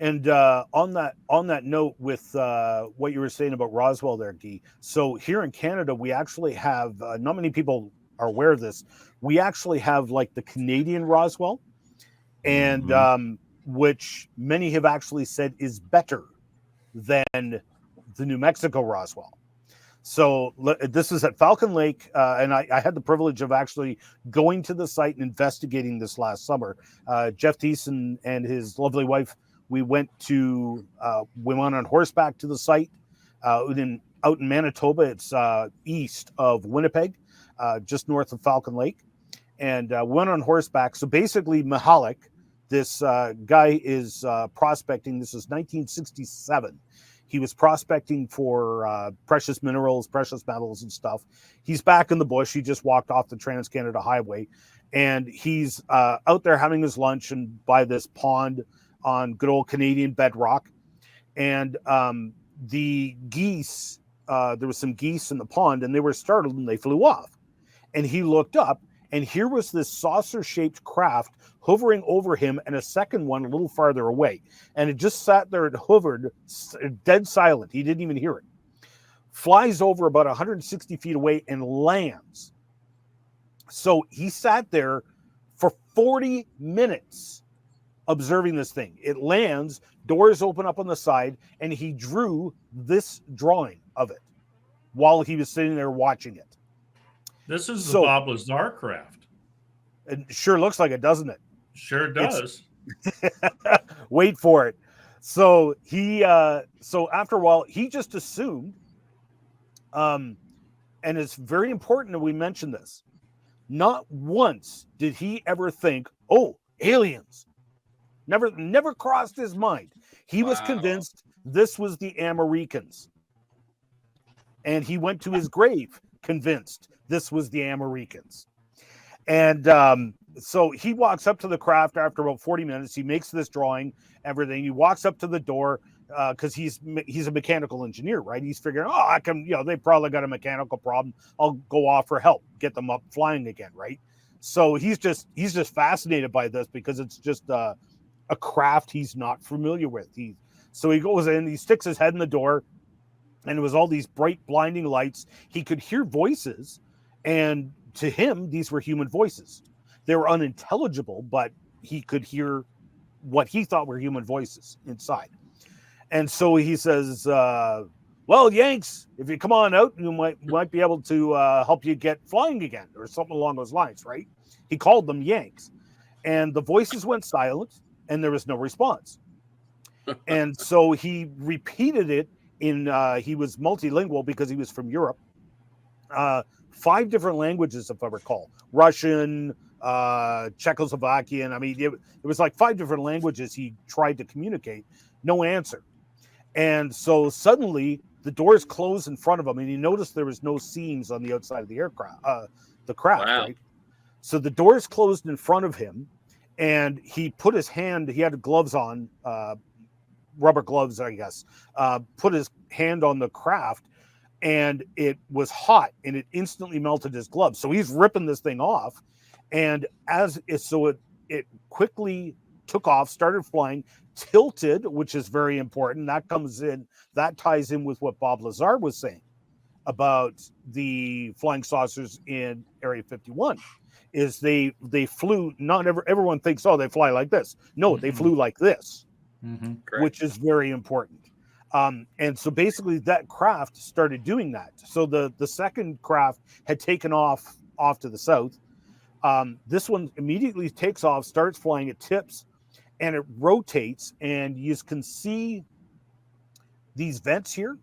And on that note, with what you were saying about Roswell there, Guy. So here in Canada, we actually have not many people are aware of this. We actually have like the Canadian Roswell, and Mhm. which many have actually said is better than the New Mexico Roswell. So this is at Falcon Lake, and I had the privilege of actually going to the site and investigating this last summer. Jeff Thiessen and his lovely wife, we went on horseback to the site out in Manitoba. It's east of Winnipeg, just north of Falcon Lake, and went on horseback. So basically, Mahalik, this guy is prospecting. This is 1967. He was prospecting for precious minerals, precious metals, and stuff. He's back in the bush. He just walked off the Trans Canada Highway, and he's out there having his lunch and by this pond on good old Canadian bedrock. And the geese, there was some geese in the pond, and they were startled and they flew off. And he looked up, and here was this saucer-shaped craft hovering over him, and a second one a little farther away. And it just sat there and hovered, dead silent. He didn't even hear it. Flies over about 160 feet away and lands. So he sat there for 40 minutes observing this thing. It lands, doors open up on the side, and he drew this drawing of it while he was sitting there watching it. This is the Bob Lazar craft. It sure looks like it, doesn't it? Sure does. Wait for it. So so after a while, he just assumed, and it's very important that we mention this. Not once did he ever think, "Oh, aliens." Never crossed his mind. He was convinced this was the Americans, and he went to his grave convinced this was the Americans. And so he walks up to the craft after about 40 minutes. He makes this drawing, everything. He walks up to the door because he's a mechanical engineer, right? He's figuring, I can, they probably got a mechanical problem. I'll go offer help, get them up flying again, right? So he's just fascinated by this because it's just a craft he's not familiar with. So he goes in, he sticks his head in the door, and it was all these bright, blinding lights. He could hear voices, and to him, these were human voices. They were unintelligible, but he could hear what he thought were human voices inside. And so he says, well, Yanks, if you come on out, you might be able to help you get flying again, or something along those lines, right? He called them Yanks. And the voices went silent, and there was no response. And so he repeated it he was multilingual because he was from Europe. 5 different languages, if I recall. Russian, Czechoslovakian. I mean, it was like 5 different languages he tried to communicate. No answer. And so suddenly the doors closed in front of him, and he noticed there was no seams on the outside of the aircraft, the craft, Wow. right? So the doors closed in front of him, and he put his hand, he had gloves on, rubber gloves, I guess, put his hand on the craft, and it was hot, and it instantly melted his gloves. So he's ripping this thing off, and it quickly took off, started flying, tilted, which is very important. That ties in with what Bob Lazar was saying about the flying saucers in Area 51. Is they flew, everyone thinks, they fly like this. No, they flew like this, which is very important. And so basically that craft started doing that. So the second craft had taken off to the south. This one immediately takes off, starts flying, it tips, and it rotates, and you can see these vents here.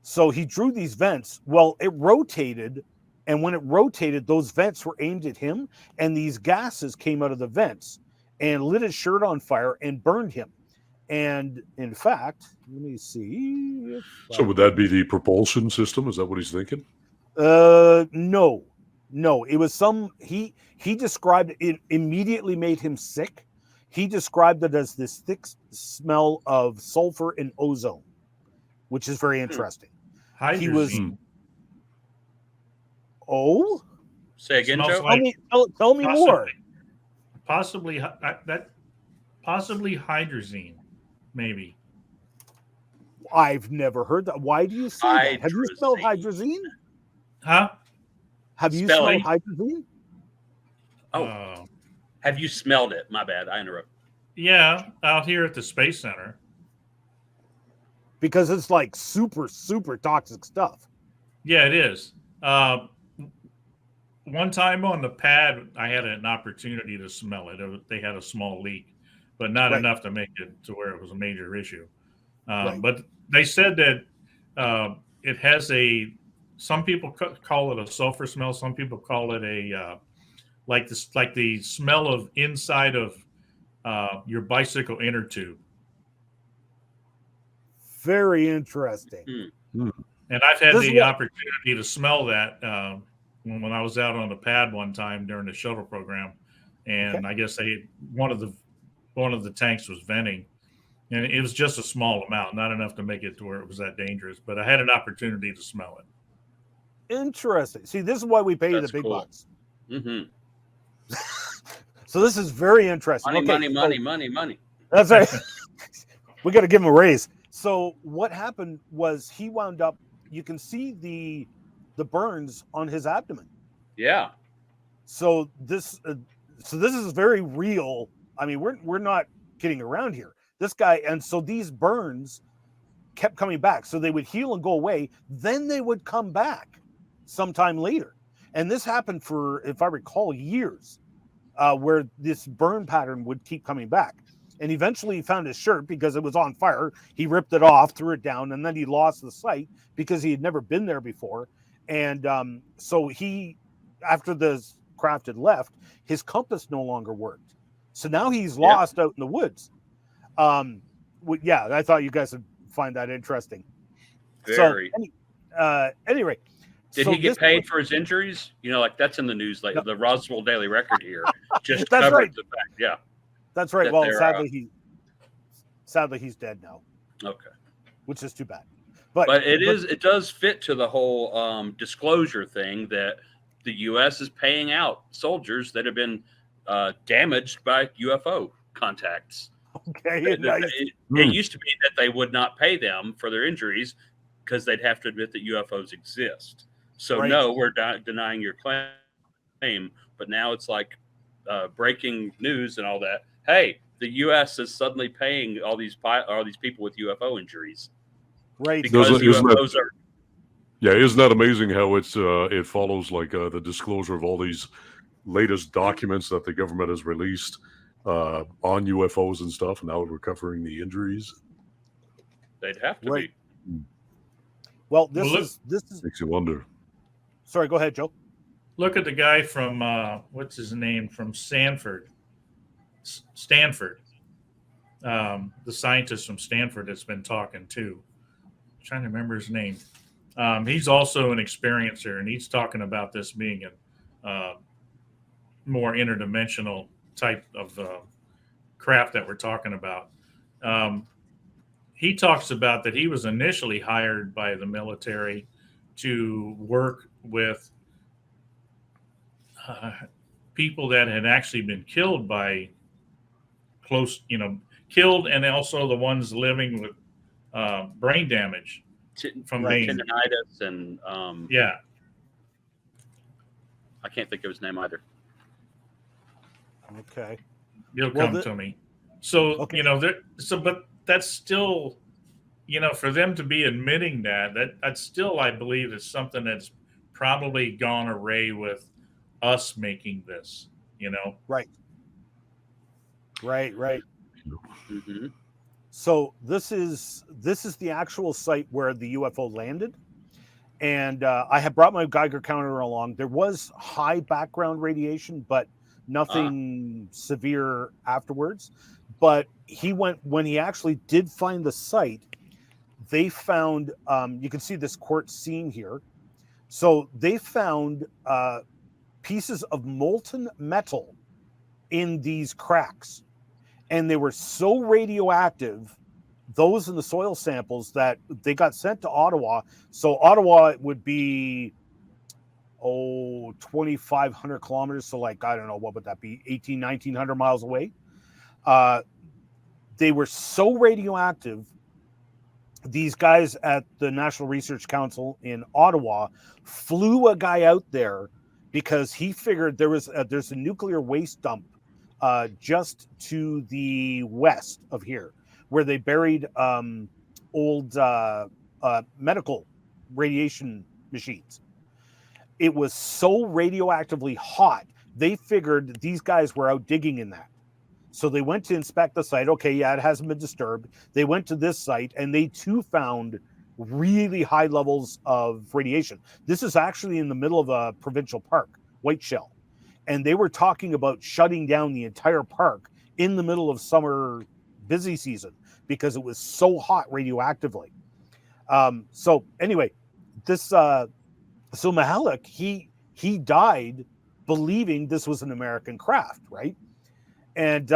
So he drew these vents. Well, it rotated, and when it rotated, those vents were aimed at him, and these gases came out of the vents and lit his shirt on fire and burned him. And in fact, let me see. So would that be the propulsion system? Is that what he's thinking? No. It was he described it, immediately made him sick. He described it as this thick smell of sulfur and ozone, which is very interesting. Hydraazine. He was. Oh, say again, Smells Joe. like- tell me more. Possibly hydrazine. maybe. I've never heard that. Why do you say that? Have you smelled Hydraazine. hydrazine? Huh? Have you Spell smelled it. hydrazine? Oh, have you smelled it? My bad. I interrupted. Yeah, out here at the Space Center. Because it's like super, super toxic stuff. Yeah, it is. One time on the pad, I had an opportunity to smell it. They had a small leak, but not enough to make it to where it was a major issue. But they said that it has some people call it a sulfur smell. Some people call it like the smell of inside of your bicycle inner tube. Very interesting. And I've had the opportunity to smell that when I was out on the pad one time during the shuttle program, and I guess one of the tanks was venting, and it was just a small amount, not enough to make it to where it was that dangerous. But I had an opportunity to smell it. Interesting. See, this is why we pay you the big bucks. Mm-hmm. So this is very interesting. Money. That's right. We got to give him a raise. So what happened was he wound up. You can see the burns on his abdomen. Yeah. So this is very real. I mean, we're not kidding around here. This guy, and so these burns kept coming back. So they would heal and go away. Then they would come back sometime later. And this happened for, if I recall, years, where this burn pattern would keep coming back. And eventually he found his shirt because it was on fire. He ripped it off, threw it down, and then he lost the sight because he had never been there before. And so after the craft had left, his compass no longer worked. So now he's lost out in the woods. I thought you guys would find that interesting. Very. So, anyway. Did he get paid for his injuries? You know, like that's in the news, like the Roswell Daily Record here. Just covered the fact. Yeah. That's right. Well, sadly he's dead now. Okay. Which is too bad. But it does fit to the whole disclosure thing that the U.S. is paying out soldiers that have been damaged by UFO contacts. Okay. Nice. It used to be that they would not pay them for their injuries because they'd have to admit that UFOs exist. So no, we're denying your claim. But now it's like breaking news and all that. Hey, the U.S. is suddenly paying all these people with UFO injuries. Right. Because UFOs are. Yeah, isn't that amazing how it follows like the disclosure of all these latest documents that the government has released on UFOs and stuff, and now we're covering the injuries. They'd have to be. Well, this is makes you wonder. Sorry, go ahead, Joe. Look at the guy from what's his name from Stanford. The scientist from Stanford that's been talking too. I'm trying to remember his name. He's also an experiencer, and he's talking about this being a more interdimensional type of craft that we're talking about. He talks about that he was initially hired by the military to work with people that had actually been killed by killed, and also the ones living with brain damage from tendinitis and I can't think of his name either. Okay, it'll come to me. So but that's still, for them to be admitting that's still, I believe, is something that's probably gone array with us making this. Right. Mm-hmm. So this is the actual site where the UFO landed, and I had brought my Geiger counter along. There was high background radiation, but nothing severe afterwards. But when he actually did find the site, they found you can see this quartz seam here. So they found pieces of molten metal in these cracks. And they were so radioactive, those in the soil samples, that they got sent to Ottawa. So Ottawa would be, 2,500 kilometers. So like, I don't know, what would that be? 1,900 miles away. they were so radioactive. These guys at the National Research Council in Ottawa flew a guy out there because he figured there's a nuclear waste dump just to the west of here, where they buried old medical radiation machines. It was so radioactively hot, they figured these guys were out digging in that. So they went to inspect the site. Okay, yeah, it hasn't been disturbed. They went to this site, and they too found really high levels of radiation. This is actually in the middle of a provincial park, Whiteshell. And they were talking about shutting down the entire park in the middle of summer busy season because it was so hot radioactively. So anyway, this so Mihalik, he died believing this was an American craft, right? And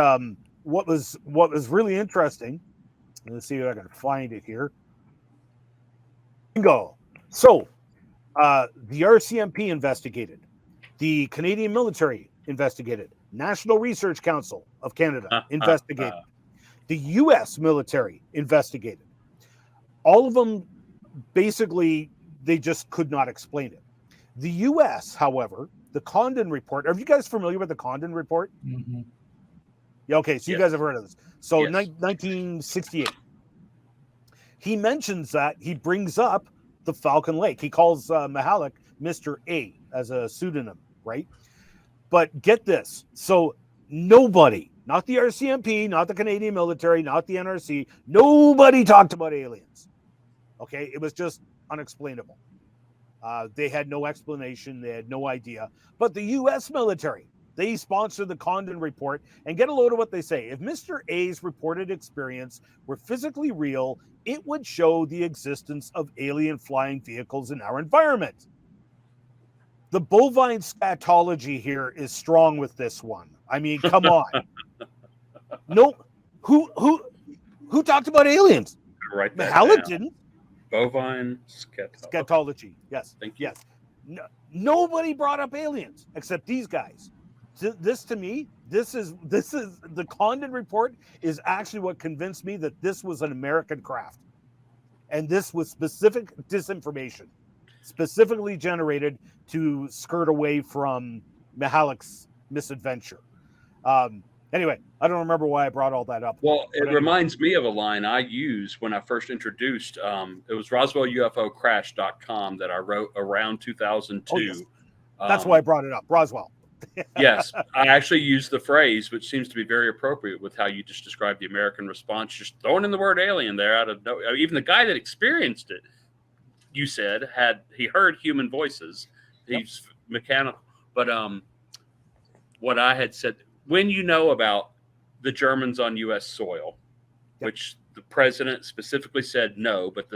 what was really interesting, let's see if I can find it here. Bingo. So the RCMP investigated, the Canadian military investigated, National Research Council of Canada investigated, the U.S. military investigated. All of them, basically, they just could not explain it. The U.S., however, the Condon Report. Are you guys familiar with the Condon Report? Mm-hmm. Yeah, okay, so Yes. you guys have heard of this. So Yes. 1968. He mentions that, he brings up the Falcon Lake. He calls Mihalik Mr. A as a pseudonym, right? But get this. So nobody, not the RCMP, not the Canadian military, not the NRC, nobody talked about aliens. Okay, it was just unexplainable. They had no explanation. They had no idea. But the U.S. military, they sponsored the Condon Report, and get a load of what they say. If Mr. A's reported experience were physically real, it would show the existence of alien flying vehicles in our environment. The bovine scatology here is strong with this one. I mean, come on. No, who talked about aliens? Write that Mihalik down. didn't. Bovine scatology. Scatology, yes. Thank you. Yes. No, nobody brought up aliens except these guys. This to me, this is the Condon Report is actually what convinced me that this was an American craft, and this was specific disinformation, specifically generated to skirt away from Mihalik's misadventure. Anyway, I don't remember why I brought all that up. Well, it anyway. reminds me of a line I used when I first introduced. It was RoswellUFOcrash.com that I wrote around 2002. Oh, yes. That's why I brought it up, Roswell. Yes, I actually used the phrase, which seems to be very appropriate with how you just described the American response, just throwing in the word alien there out of no. Even the guy that experienced it, you said, he heard human voices. He's mechanical, but what I had said, when you know about the Germans on U.S. soil, which the president specifically said no, but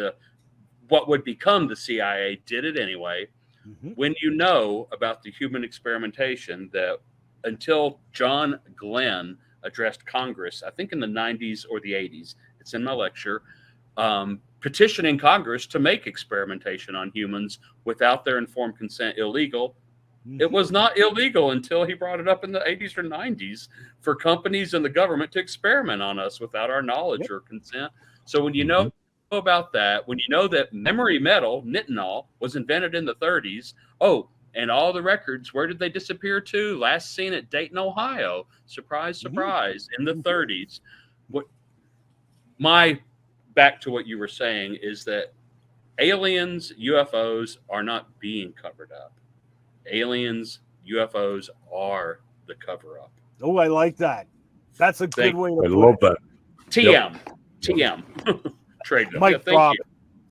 what would become the CIA did it anyway. Mm-hmm. When you know about the human experimentation, that until John Glenn addressed Congress, I think in the 90s or the 80s, it's in my lecture, petitioning Congress to make experimentation on humans without their informed consent illegal. Mm-hmm. It was not illegal until he brought it up in the 80s or 90s for companies and the government to experiment on us without our knowledge or consent. So when you know about that, when you know that memory metal, nitinol, was invented in the 30s, and all the records, where did they disappear to? Last seen at Dayton, Ohio. Surprise, surprise, in the 30s. Back to what you were saying is that aliens, UFOs are not being covered up. Aliens, UFOs are the cover up. Oh, I like that. That's a good way to put it. I love that. TM. Trade them. Mike Thank you.